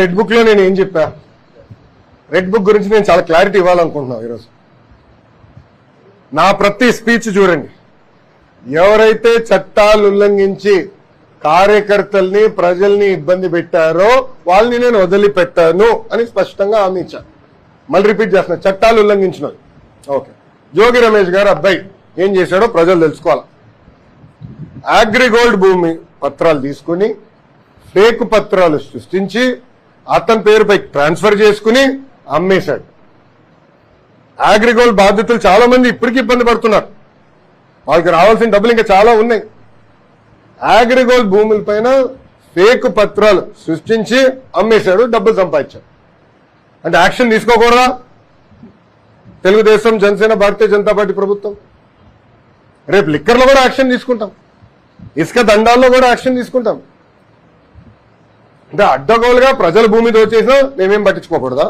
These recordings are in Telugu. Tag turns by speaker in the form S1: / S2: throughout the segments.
S1: రెడ్ బుక్ లో నేను ఏం చెప్పా, రెడ్ బుక్ గురించి నేను చాలా క్లారిటీ ఇవ్వాలనుకుంటున్నాను ఈరోజు. నా ప్రతి స్పీచ్ చూడండి, ఎవరైతే చట్టాలు ఉల్లంఘించి కార్యకర్తల్ని ప్రజల్ని ఇబ్బంది పెట్టారో వాళ్ళని నేను వదిలిపెట్టాను అని స్పష్టంగా హామీ ఇచ్చాను. మళ్ళీ రిపీట్ చేస్తున్నా, చట్టాలు ఉల్లంఘించిన ఓకే. జోగి రమేష్ గారు అబ్బాయి ఏం చేశాడో ప్రజలు తెలుసుకోవాలి. అగ్రిగోల్డ్ భూమి పత్రాలు తీసుకుని ఫేక్ పత్రాలు సృష్టించి అతని పేరుపై ట్రాన్స్ఫర్ చేసుకుని అమ్మేశాడు. అగ్రిగోల్డ్ బాధితులు చాలా మంది ఇప్పటికీ ఇబ్బంది పడుతున్నారు, వాళ్ళకి రావాల్సిన డబ్బులు ఇంకా చాలా ఉన్నాయి. అగ్రిగోల్డ్ భూముల పైన ఫేక్ పత్రాలు సృష్టించి అమ్మేశాడు, డబ్బులు సంపాదించాడు. అంటే యాక్షన్ తీసుకోకూడదా తెలుగుదేశం, జనసేన, భారతీయ జనతా పార్టీ ప్రభుత్వం? రేపు లిక్కర్లో కూడా యాక్షన్ తీసుకుంటాం, ఇసుక దండాల్లో కూడా యాక్షన్ తీసుకుంటాం. అంటే అడ్డగోలుగా ప్రజల భూమి దోచేసినా మేమేం పట్టించుకోకూడదా?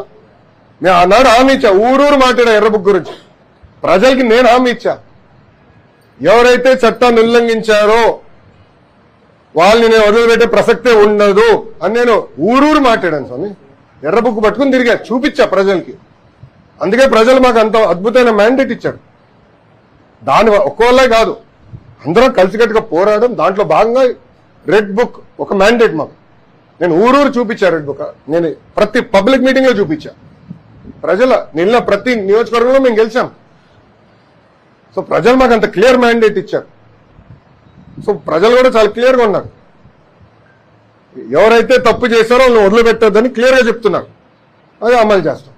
S1: నేను ఆనాడు హామీ ఇచ్చా, ఊరూరు మాట్లాడా ఎర్ర బుక్ గురించి. ప్రజలకి నేను హామీ ఇచ్చా, ఎవరైతే చట్టాన్ని ఉల్లంఘించారో వాళ్ళని నేను వదిలిపెట్టే ప్రసక్తే ఉండదు అని నేను ఊరూరు మాట్లాడాను స్వామి. ఎర్ర బుక్ పట్టుకుని తిరిగా చూపించా ప్రజలకి. అందుకే ప్రజలు మాకు అంత అద్భుతమైన మ్యాండేట్ ఇచ్చారు. దాని ఒక్కోళ్ళే కాదు, అందరం కలిసికట్టుగా పోరాడడం, దాంట్లో భాగంగా రెడ్ బుక్ ఒక మ్యాండేట్ మాకు. నేను ఊరూరు చూపించా రెడ్ బుక్, నేను ప్రతి పబ్లిక్ మీటింగ్ లో చూపించా. ప్రజల నిన్న ప్రతి నియోజకవర్గంలో మేము గెలిచాం. సో ప్రజలు మాకు అంత క్లియర్ మ్యాండేట్ ఇచ్చారు. సో ప్రజలు కూడా చాలా క్లియర్ గా ఉన్నారు, ఎవరైతే తప్పు చేశారో వాళ్ళని వదిలిపెట్టొద్దని క్లియర్ గా చెప్తున్నారు. అది అమలు చేస్తాం.